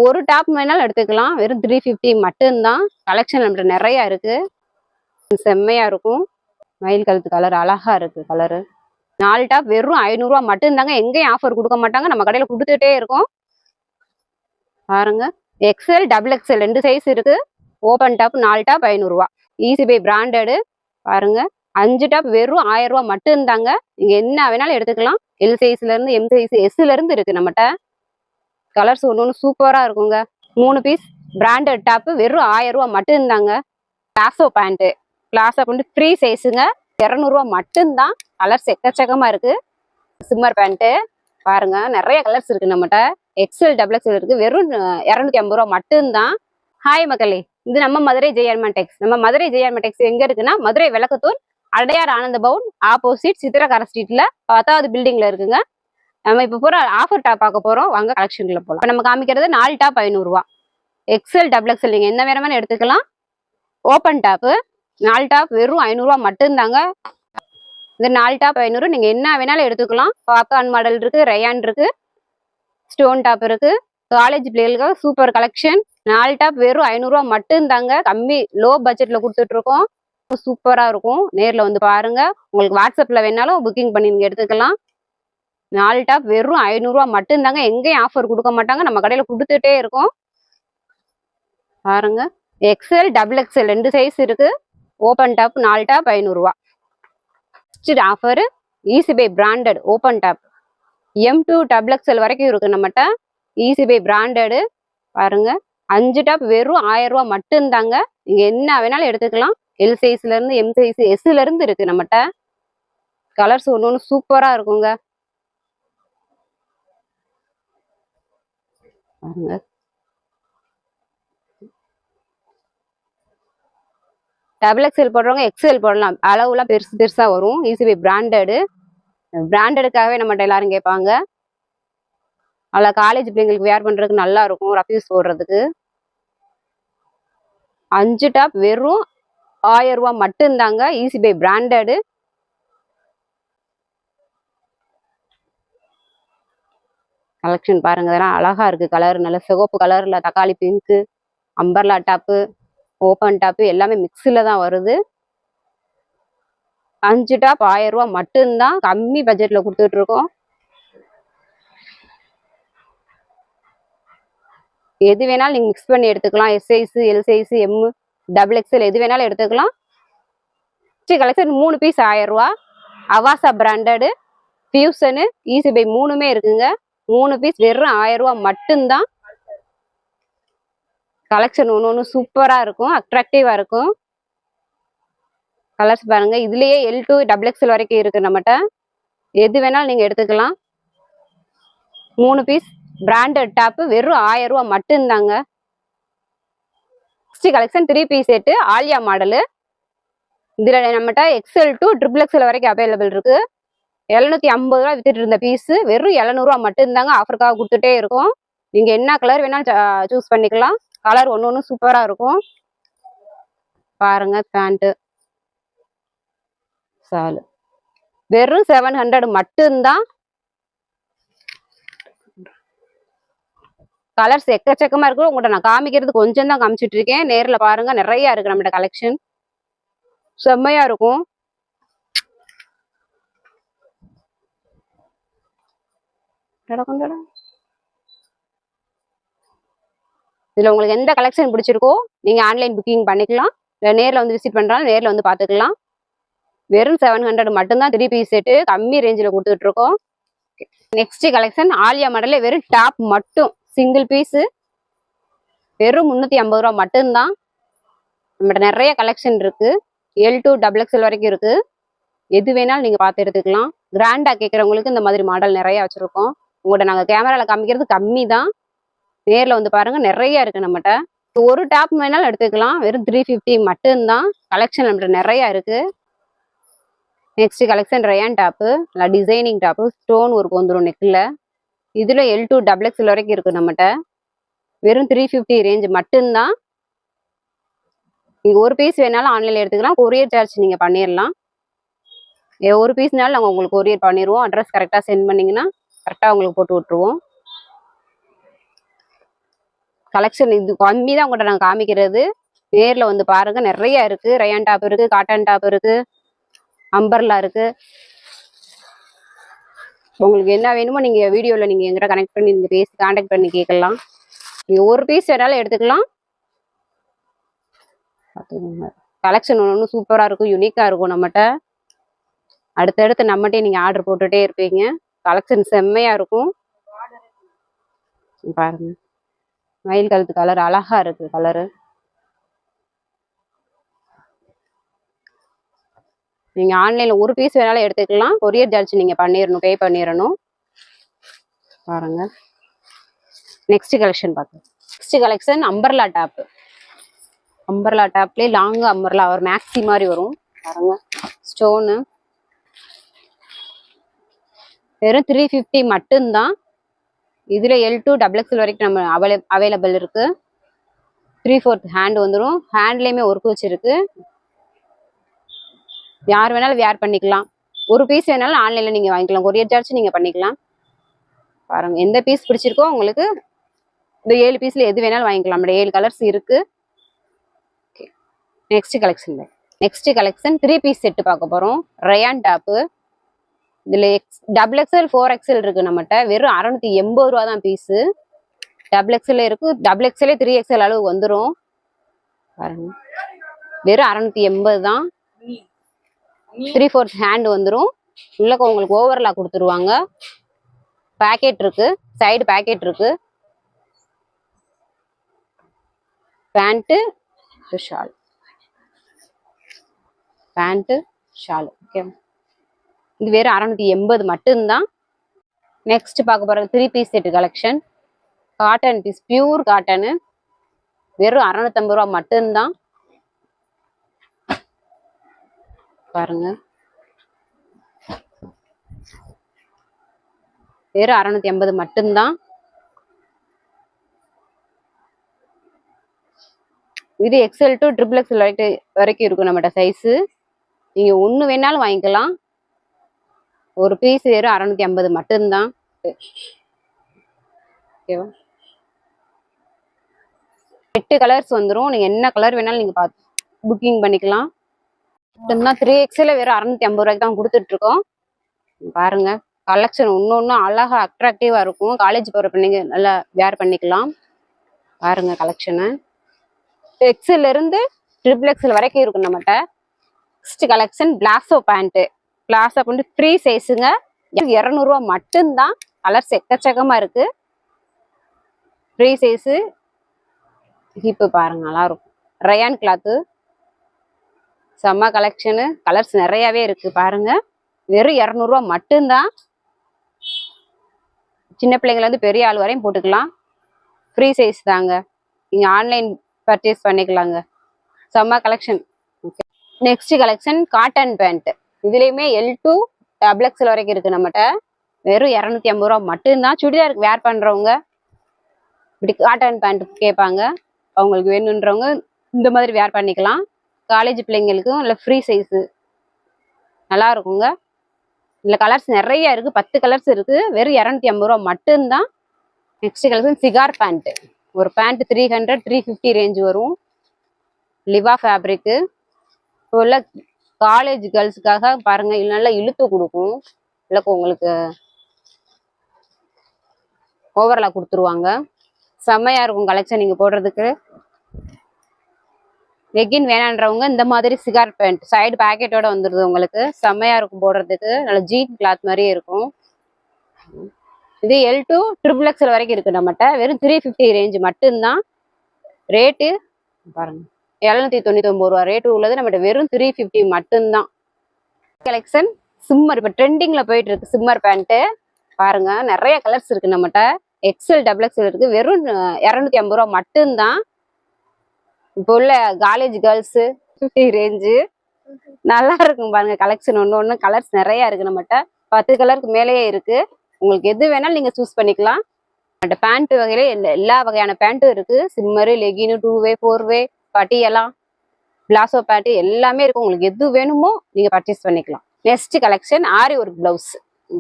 ஒரு டாப் வேணாலும் எடுத்துக்கலாம். வெறும் 350 மட்டும்தான். கலெக்ஷன் நம்மகிட்ட நிறைய இருக்கு. செம்மையா இருக்கும். மயில் கழுத்து கலர் அழகா இருக்கு கலரு. 4 டாப் வெறும் 500 ரூபா மட்டும்தாங்க. எங்கேயும் ஆஃபர் கொடுக்க மாட்டாங்க. நம்ம கடையில கொடுத்துட்டே இருக்கோம். பாருங்க, எக்ஸ்எல் டபுள் எக்ஸ்எல் 2 சைஸ் இருக்கு. ஓபன் டாப் 4 டாப் 500 ரூபா. Easy buy branded. பாருங்க, 5 டாப் வெறும் 1000 ரூபா மட்டும்தாங்க. நீங்க என்ன வேணாலும் எடுத்துக்கலாம். எல் சைஸ்ல இருந்து எம் சைஸ் எஸ்ல இருந்து இருக்கு நம்மகிட்ட. கலர்ஸ் ஒன்று சூப்பரா இருக்குங்க. 3 பீஸ் பிராண்டட் டாப் வெறும் 1000 ரூபா மட்டும்தாங்க. Palazzo pant, palazzo pant free சைஸுங்க. 200 ரூபா மட்டும்தான். கலர்ஸ் எக்கச்சக்கமா இருக்கு. சிம்மர் பேண்ட் பாருங்க, நிறைய கலர்ஸ் இருக்கு நம்மகிட்ட. எக்ஸ்எல் டபுள் எக்ஸ்எல் இருக்கு. வெறும் 250 ரூபா மட்டும்தான். ஹாய் மக்களே, இது நம்ம மதுரை ஜெயர்மன் டெக்ஸ். நம்ம மதுரை ஜெயர்மன் டெக்ஸ் எங்க இருக்குன்னா, மதுரை விளக்கத்தூர் அடையார் ஆனந்த பவன் ஆப்போசிட் சித்திரகார ஸ்ட்ரீட்ல 10வது பில்டிங்ல இருக்குங்க. நம்ம இப்போ போற ஆஃபர் டாப் பார்க்க போறோம். வாங்க கலெக்ஷன்ல போகலாம். இப்போ நம்ம காமிக்கிறது 4 டாப் 500 ரூபா. எக்ஸ்எல் டபுள் எக்ஸ்எல் நீங்க என்ன வேணுமானு எடுத்துக்கலாம். ஓப்பன் டாப் 4 டாப் வெறும் 500 ரூபா மட்டும்தாங்க. இந்த 4 டாப் 500 நீங்க என்ன வேணாலும் எடுத்துக்கலாம். பாப்கார்ன் மாடல் இருக்கு, ரயான் இருக்கு, ஸ்டோன் டாப் இருக்கு. காலேஜ் பிள்ளைகளுக்கு சூப்பர் கலெக்ஷன். 4 டாப் வெறும் 500 ரூபா மட்டும்தாங்க. கம்மி லோ பட்ஜெட்ல கொடுத்துட்டு இருக்கோம். சூப்பரா இருக்கும். நேர்ல வந்து பாருங்க. உங்களுக்கு வாட்ஸ்அப்ல வேணாலும் புக்கிங் பண்ணி நீங்க எடுத்துக்கலாம். 4 டாப் வெறும் 500 ரூபா மட்டும்தாங்க. எங்கேயும் ஆஃபர் கொடுக்க மாட்டாங்க. நம்ம கடையில கொடுத்துட்டே இருக்கோம். பாருங்க, எக்ஸ்எல் டபுள் எக்ஸ்எல் 2 சைஸ் இருக்கு. ஓப்பன் டாப் 4 டாப் 500 ரூபா. Offer easy buy branded open top M2 double XL வரைக்கும் இருக்கு நம்மகிட்ட. Easy buy branded. பாருங்க, 5 டாப் வெறும் 1000 ரூபா மட்டும்தாங்க. நீங்க என்ன வேணாலும் எடுத்துக்கலாம். எல் சைஸ்ல இருந்து எம் சைஸ் எஸ்ல இருந்து இருக்கு நம்மகிட்ட. கலர்ஸ் ஒன்று சூப்பரா இருக்குங்க. பாருங்க, டபுள் எக்ஸ்எல் போடுறவங்க எக்ஸ்எல் போடலாம். அளவுலாம் பெருசு பெருசா வரும். Easy buy branded. பிராண்டடுக்காகவே நம்மகிட்ட எல்லாரும் கேட்பாங்க. அதில் காலேஜ் பிள்ளைங்களுக்கு வேர் பண்றதுக்கு நல்லா இருக்கும். ரஃப்யூஸ் போடுறதுக்கு. 5 டாப் வெறும் 1000 ரூபா மட்டும்தாங்க. Easy buy branded. கலெக்ஷன் பாருங்க, இதெல்லாம் அழகா இருக்கு. கலர் நல்ல சிவப்பு கலர்ல தக்காளி pink, umbrella top, open top எல்லாமே மிக்ஸில் தான் வருது. 5 டாப் 1000 ரூபா மட்டும்தான். கம்மி பட்ஜெட்ல கொடுத்துட்டு இருக்கோம். எது வேணாலும் நீங்க மிக்ஸ் பண்ணி எடுத்துக்கலாம். S size, L size, M, double XL எது வேணாலும் எடுத்துக்கலாம். கலெக்ஷன் 3 பீஸ் 1000 ரூபா. Avaasa branded, fusion, easy buy 3மே இருக்குங்க. 3 பீஸ் வெறும் 1000 ரூபா மட்டும்தான். கலெக்ஷன் ஒன்று சூப்பரா இருக்கும். அட்ராக்டிவா இருக்கும். கலர்ஸ் பாருங்க, இதுலயே L2 டபுள் எக்ஸ்எல் வரைக்கும் இருக்கு நம்மகிட்ட. எது வேணாலும் நீங்க எடுத்துக்கலாம். 3 பீஸ் பிராண்டட் டாப் வெறும் 1000 ரூபா மட்டும்தாங்க. Collection 3 piece set Alia model. இதுல நம்மகிட்ட எக்ஸ்எல் டு ட்ரிபிள் எக்ஸ்எல் வரைக்கும் அவைலபிள் இருக்கு. 750 ரூபா வித்துட்டு இருந்த பீஸ் வெறும் 700 ரூபா மட்டும்தாங்க. ஆஃபருக்காக கொடுத்துட்டே இருக்கும். நீங்க என்ன கலர் வேணாலும் சூஸ் பண்ணிக்கலாம். கலர் ஒன்று சூப்பரா இருக்கும். பாருங்க, பேண்ட் சாலு வெறும் 700 மட்டும்தான். கலர்ஸ் எக்கச்சக்கமா இருக்கு. உங்கள்கிட்ட நான் காமிக்கிறது கொஞ்சம் தான் காமிச்சிட்டு இருக்கேன். நேர்ல பாருங்க, நிறைய இருக்கு நம்மகிட்ட கலெக்ஷன். செம்மையா இருக்கும். இதுல உங்களுக்கு எந்த கலெக்ஷன் பிடிச்சிருக்கோ நீங்க ஆன்லைன் புக்கிங் பண்ணிக்கலாம். இல்லை நேரில் வந்து விசிட் பண்றாலும் நேரில் வந்து பார்த்துக்கலாம். வெறும் 700 மட்டும்தான். 3 பீஸ் செட்டு கம்மி ரேஞ்சில் கொடுத்துட்டு இருக்கோம். நெக்ஸ்ட் கலெக்ஷன் ஆலியா மாடல்ல வெறும் டாப் மட்டும் சிங்கிள் பீஸ் வெறும் 350 ரூபா மட்டும்தான். நம்மகிட்ட நிறைய கலெக்ஷன் இருக்கு. L2 டபுள் எக்ஸ்எல் வரைக்கும் இருக்கு. எது வேணாலும் நீங்க பார்த்து எடுத்துக்கலாம். கிராண்டா கேட்கறவங்களுக்கு இந்த மாதிரி மாடல் நிறைய வச்சிருக்கோம். உங்கள்கிட்ட நாங்கள் கேமரால காமிக்கிறது கம்மி தான். நேரில் வந்து பாருங்க, நிறைய இருக்கு நம்மகிட்ட. ஒரு டாப் வேணாலும் எடுத்துக்கலாம். வெறும் 350 மட்டும்தான். கலெக்ஷன் நம்மகிட்ட நிறைய இருக்கு. நெக்ஸ்ட் கலெக்ஷன் ரயான் டாப்பு, இல்லை டிசைனிங் டாப்பு, ஸ்டோன் ஒர்க் வந்துடும் நெக்கில். இதுல L2 டபுள் எக்ஸ்எல் வரைக்கும் இருக்கு நம்மகிட்ட. வெறும் 350 ரேஞ்ச் மட்டும்தான். நீங்க ஒரு பீஸ் வேணாலும் ஆன்லைன்ல எடுத்துக்கலாம். கொரியர் சார்ஜ் நீங்க பண்ணிடலாம். ஒரு பீஸ்னாலும் நாங்கள் உங்களுக்கு கொரியர் பண்ணிடுவோம். அட்ரஸ் கரெக்டாக சென்ட் பண்ணிங்கன்னா கரெக்டாக உங்களுக்கு போட்டு விட்டுருவோம். கலெக்ஷன் இது கம்மி தான் உங்கள்கிட்ட நான் காமிக்கிறது. நேரில் வந்து பாருங்க, நிறைய இருக்கு. ரயான் டாப் இருக்கு, காட்டன் டாப் இருக்கு, அம்பர்லா இருக்கு. உங்களுக்கு என்ன வேணுமோ நீங்க வீடியோவில் நீங்க எங்கிட்ட கனெக்ட் பண்ணி நீங்க பேசி கான்டாக்ட் பண்ணி கேட்கலாம். நீங்க ஒரு பீஸ் வேணாலும் எடுத்துக்கலாம். கலெக்ஷன் ஒன்று சூப்பராக இருக்கும், யூனிக்காக இருக்கும். நம்மகிட்ட அடுத்தடுத்து நம்மகிட்டே நீங்க ஆர்டர் போட்டுட்டே இருப்பீங்க. கலெக்ஷன் செம்மையா இருக்கும். பாருங்க, மயில் கழுத்து கலர் அழகா இருக்கு. கலரு நீங்க ஆன்லைன்ல ஒரு பீஸ் வேணாலும் எடுத்துக்கலாம். கொரியர் சார்ஜ் நீங்க பே பண்ணிடணும். பாருங்க, நெக்ஸ்ட் கலெக்ஷன் பார்க்கலாம். Next collection umbrella top. Umbrella டாப்லேயே லாங் அம்பர்லா ஒரு மேக்ஸி மாதிரி வரும். பாருங்க, ஸ்டோனு வெறும் 350 மட்டும்தான். இதுல L2 XXL வரைக்கும் நம்ம அவைலபிள் இருக்கு. 3/4 ஹேண்ட் வந்துடும். ஹேண்ட்லயுமே ஒர்க் வச்சிருக்கு. யார் வேணாலும் வேர் பண்ணிக்கலாம். ஒரு பீஸ் வேணாலும் ஆன்லைன்ல நீங்க வாங்கிக்கலாம். கொரியர் சார்ஜ் நீங்க பண்ணிக்கலாம். பாருங்க, எந்த பீஸ் பிடிச்சிருக்கோ உங்களுக்கு இந்த 7 பீஸ்ல எது வேணாலும் வாங்கிக்கலாம். நம்மளோட 7 கலர்ஸ் இருக்கு. நெக்ஸ்ட் கலெக்ஷன் 3 பீஸ் செட்டு பார்க்க போறோம். Rayon top. இதுல XXL 4XL இருக்கு நம்மகிட்ட. வெறும் 680 ரூபா தான் பீஸு. XXL இருக்கு, XXL 3XL அளவு வந்துடும். பாருங்க, வெறும் 680 தான். 3/4 ஹேண்ட் வந்துடும். உள்ள உங்களுக்கு ஓவர்லா கொடுத்துருவாங்க. பேக்கெட் இருக்கு, சைடு பேக்கெட் இருக்கு. Pant shawl okay. இது வேறு 680 மட்டும்தான். நெக்ஸ்ட் பார்க்க போறது 3 பீஸ் set collection. Cotton piece, pure cotton. வெறும் 650 ரூபா மட்டும்தான். பாருங்க, வெறும் 680 மட்டும்தான். இது XL to XXL வரைக்கும் இருக்கும் நம்மகிட்ட சைஸு. நீங்க ஒன்று வேணாலும் வாங்கிக்கலாம். ஒரு பீஸ் வெறும் 650 மட்டும்தான். ஓகேவா? 8 கலர்ஸ் வந்துடும். நீங்க என்ன கலர் வேணாலும் நீங்க பார்த்து புக்கிங் பண்ணிக்கலாம். 3XL வெறும் 650 ரூபாய்க்கு தான் கொடுத்துட்டு இருக்கோம். பாருங்க, கலெக்ஷன் ஒன்னொன்னும் அழகா அட்ராக்டிவா இருக்கும். காலேஜ் போற பிள்ளைங்க நல்லா வேர் பண்ணிக்கலாம். பாருங்க கலெக்ஷனு. XL இருந்து XXL வரைக்கும் இருக்கும் நம்மகிட்ட. Next collection palazzo pant. Palazzo pant free சைஸுங்க. 200 ரூபா மட்டும்தான். கலர்ஸ் எக்கச்சக்கமா இருக்கு. Free size. ஹிப்பு பாருங்க, நல்லா இருக்கும். ரயான் கிளாத்து, செம்ம கலெக்ஷனு. கலர்ஸ் நிறையவே இருக்கு. பாருங்க, வெறும் 200 ரூபா மட்டும்தான். சின்ன பிள்ளைங்கள இருந்து பெரிய ஆள் வரையும் போட்டுக்கலாம். ஃப்ரீ சைஸ் தாங்க. நீங்க ஆன்லைன் பர்ச்சேஸ் பண்ணிக்கலாங்க. செம்ம collection. Next collection cotton pant. இதுலயுமே L2 XXL வரைக்கும் இருக்கு நம்மகிட்ட. வெறும் 250 ரூபா மட்டும்தான். சுடிதாருக்கு வேர் பண்றவங்க இப்படி காட்டன் பேண்ட் கேட்பாங்க. அவங்களுக்கு வேணுன்றவங்க இந்த மாதிரி வேர் பண்ணிக்கலாம். காலேஜ் பிள்ளைங்களுக்கும் இல்லை ஃப்ரீ சைஸு நல்லா இருக்குங்க. இதில் கலர்ஸ் நிறைய இருக்கு. 10 கலர்ஸ் இருக்கு. வெறும் 250 ரூபா மட்டும்தான். Next collection cigar pant. ஒரு பேண்ட் 300 350 ரேஞ்ச் வரும். லிவா ஃபேப்ரிக்கு. இப்போ உள்ள காலேஜ் கேர்ள்ஸுக்காக பாருங்க, நல்லா இழுத்து கொடுக்கும். இல்லை உங்களுக்கு ஓவர்லா கொடுத்துருவாங்க. செம்மையா இருக்கும் கலெக்ஷன் நீங்க போடுறதுக்கு. லெகின் வேணான்றவங்க இந்த மாதிரி சிகார் பேண்ட் சைடு பேக்கெட்டோட வந்துடுது உங்களுக்கு. செம்மையா இருக்கும் போடுறதுக்கு. நல்ல ஜீன் கிளாத் மாதிரியே இருக்கும். இது L2 XXL வரைக்கும் இருக்கு நம்மகிட்ட. வெறும் 350 ரேஞ்ச் மட்டும்தான். ரேட்டு பாருங்க, 799 ரூபா ரேட்டு உள்ளது நம்மகிட்ட. வெறும் 350 மட்டும்தான். Collection shimmer. இப்போ ட்ரெண்டிங்ல போயிட்டு இருக்கு சிம்மர் பேண்ட்டு. பாருங்க, நிறைய கலர்ஸ் இருக்கு நம்மகிட்ட. XL XXL இருக்கு. வெறும் 250 ரூபா மட்டும்தான். இப்போ உள்ள காலேஜ் கேர்ள்ஸு 50 ரேஞ்சு நல்லா இருக்கும். பாருங்க கலெக்ஷன் ஒன்று கலர்ஸ் நிறைய இருக்கு நம்மகிட்ட. 10 கலருக்கு மேலேயே இருக்கு. உங்களுக்கு எது வேணாலும் நீங்க சூஸ் பண்ணிக்கலாம். நம்மகிட்ட பேண்ட் வகையில எல்லா வகையான பேண்ட்டும் இருக்கு. சிம்மரு, லெகின், 2-வே 4-வே, பட்டியலா, பிளாசோ பேண்ட் எல்லாமே இருக்கு. உங்களுக்கு எது வேணுமோ நீங்க பர்ச்சேஸ் பண்ணிக்கலாம். நெக்ஸ்ட் கலெக்ஷன் ஆரி ஒர்க் பிளவுஸ்.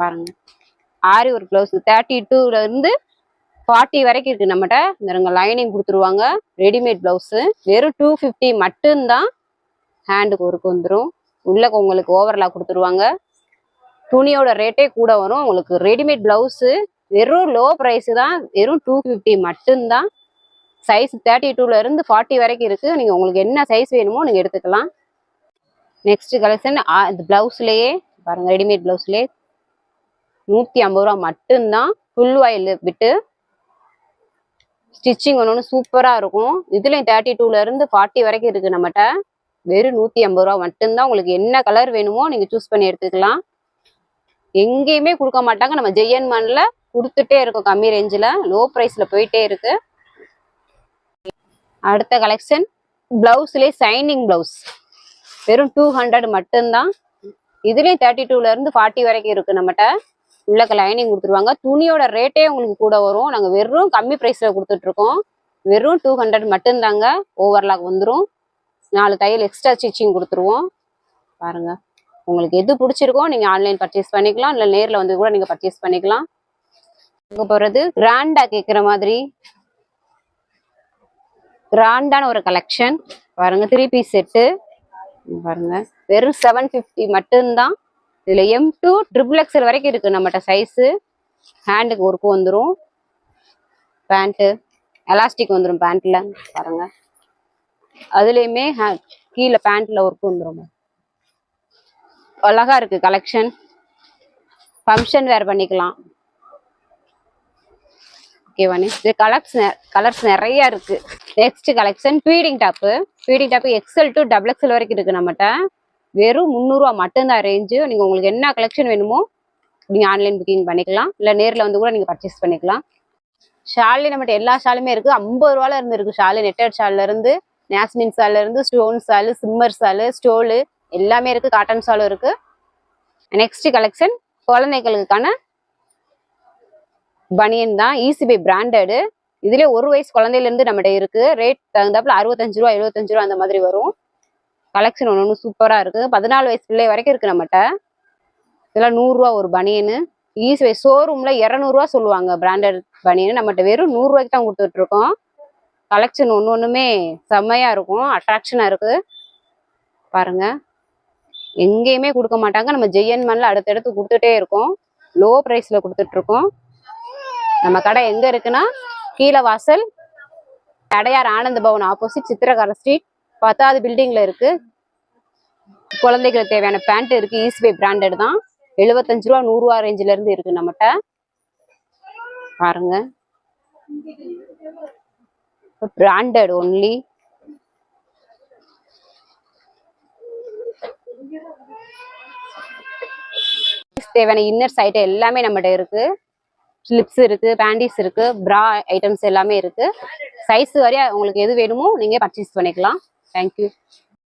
பாருங்க, ஆரி ஒர்க் பிளவுஸ் 32ல இருந்து 40 வரைக்கும் இருக்கு நம்மகிட்ட. இந்த லைனிங் கொடுத்துருவாங்க. ரெடிமேட் பிளவுஸ் வெறும் 250 மட்டும்தான். ஹேண்டுக்கு ஒர்க் வந்துடும். உள்ள உங்களுக்கு ஓவர்லாக் கொடுத்துருவாங்க. துணியோட ரேட்டே கூட வரும். உங்களுக்கு ரெடிமேட் பிளவுஸ் வெறும் லோ ப்ரைஸ் தான். வெறும் 250 மட்டும்தான். சைஸ் 32ல இருந்து 40 வரைக்கும் இருக்கு. நீங்க உங்களுக்கு என்ன சைஸ் வேணுமோ நீங்க எடுத்துக்கலாம். நெக்ஸ்ட் கலெக்ஷன் இந்த பிளவுஸ்லயே பாருங்க. ரெடிமேட் பிளவுஸ்லயே 150 ரூபா மட்டும்தான். ஃபுல் ஆயில் விட்டு ஸ்டிச்சிங் ஒன்று சூப்பரா இருக்கும். இதுலயும் 32ல இருந்து 40 வரைக்கும் இருக்கு நம்மகிட்ட. வெறும் 150 ரூபா மட்டும்தான். உங்களுக்கு என்ன கலர் வேணுமோ நீங்க சூஸ் பண்ணி எடுத்துக்கலாம். எங்கேயுமே கொடுக்க மாட்டாங்க. நம்ம ஜெயன்மன்ல கொடுத்துட்டே இருக்கும். கம்மி ரேஞ்சில் லோ ப்ரைஸ்ல போயிட்டே இருக்கு. அடுத்த கலெக்ஷன் பிளவுஸ்லேயே சைனிங் பிளவுஸ் வெறும் 200 மட்டும்தான். இதுலேயும் 32ல இருந்து 40 வரைக்கும் இருக்கு நம்மகிட்ட. உள்ளக்க லைனிங் கொடுத்துருவாங்க. துணியோட ரேட்டே உங்களுக்கு கூட வரும். நாங்கள் வெறும் கம்மி ப்ரைஸ்ல கொடுத்துட்டு இருக்கோம். வெறும் 200 மட்டும்தாங்க. ஓவர்லாக் வந்துடும். 4 தையல் எக்ஸ்ட்ரா ஸ்டிச்சிங் கொடுத்துருவோம். பாருங்க. உங்களுக்கு எது பிடிச்சிருக்கோ நீங்க ஆன்லைன் பர்ச்சேஸ் பண்ணிக்கலாம். இல்லை நேரில் வந்து கூட நீங்க பர்ச்சேஸ் பண்ணிக்கலாம். அங்கே போகிறது கிராண்டா கேட்குற மாதிரி கிராண்டான ஒரு கலெக்ஷன் பாருங்க. 3 பீஸ் செட்டு பாருங்க. வெறும் 750 மட்டும்தான். இதுல M2 XXL வரைக்கும் இருக்கு நம்மகிட்ட சைஸு. ஹேண்டுக்கு ஒர்க்கு வந்துடும். பேண்ட்டு எலாஸ்டிக் வந்துடும் பேண்ட்ல பாருங்க. அதுலேயுமே கீழே பேண்ட்ல ஒர்க் வந்துடும். அழகா இருக்கு கலெக்ஷன். ஃபங்க்ஷன் வேர் பண்ணிக்கலாம். ஓகேவானே. இது கலர்ஸ் நிறைய இருக்கு. Next collection feeding top. Feeding top XL to XXL வரைக்கும் இருக்கு நம்மகிட்ட. வெறும் 300 ரூபா மட்டும்தான் ரேஞ்சு. நீங்க உங்களுக்கு என்ன கலெக்ஷன் வேணுமோ நீங்க ஆன்லைன் புக்கிங் பண்ணிக்கலாம். இல்லை நேரில் வந்து கூட நீங்க பர்ச்சேஸ் பண்ணிக்கலாம். ஷாலி நம்மகிட்ட எல்லா ஷாலுமே இருக்கு. 50 ரூபால இருந்து இருக்கு ஷாலு. நெட்டட் ஷால்ல இருந்து நேஸ்மின் ஷால்ல இருந்து ஸ்டோன் ஷாலு, சிம்மர் ஷாலு, ஸ்டோலு எல்லாமே இருக்கு. காட்டன் ஷாலும் இருக்கு. நெக்ஸ்ட் கலெக்ஷன் குழந்தைகளுக்கான பனியன் தான். Easy buy branded. இதுல 1 வயசு குழந்தையில இருந்து நம்மகிட்ட இருக்கு. ரேட் தகுந்தாப்புல 65 ரூபா 75 ரூபா அந்த மாதிரி வரும். கலெக்ஷன் ஒன்று சூப்பரா இருக்கு. 14 வயசு பிள்ளை வரைக்கும் இருக்கு நம்மகிட்ட. இதெல்லாம் 100 ரூபா ஒரு பனியனு. ஈஸி பை ஷோரூம்ல 200 ரூபா சொல்லுவாங்க பிராண்டட் பனியன். நம்மகிட்ட வெறும் 100 ரூபாய்க்கு தான் கொடுத்துட்டு இருக்கோம். கலெக்ஷன் ஒன்றுமே செம்மையா இருக்கும். அட்ராக்ஷனா இருக்கு பாருங்க. எங்கேயுமே கொடுக்க மாட்டாங்க. நம்ம ஜெயன்மன்ல அடுத்தடுத்து கொடுத்துட்டே இருக்கோம். லோ ப்ரைஸ்ல கொடுத்துட்டு இருக்கோம். நம்ம கடை எங்க இருக்குன்னா கீழ வாசல் அடையார் ஆனந்த பவன் ஆப்போசிட் சித்திரகார ஸ்ட்ரீட் 10வது பில்டிங்ல இருக்கு. குழந்தைகளுக்கு தேவையான பேண்ட் இருக்கு. ஈஸி பை பிராண்டட் தான். 75 ரூபா 100 ரூபா ரேஞ்சில இருந்து இருக்கு நம்மகிட்ட பாருங்க. Branded only. தேவையான இன்னர்ஸ் ஐட்டம் எல்லாமே நம்மகிட்ட இருக்கு. ஸ்லிப்ஸ் இருக்கு, பேண்டிஸ் இருக்கு, பிரா ஐட்டம்ஸ் எல்லாமே இருக்கு. சைஸ் வரையா உங்களுக்கு எது வேணுமோ நீங்க பர்ச்சேஸ் பண்ணிக்கலாம். தேங்க்யூ.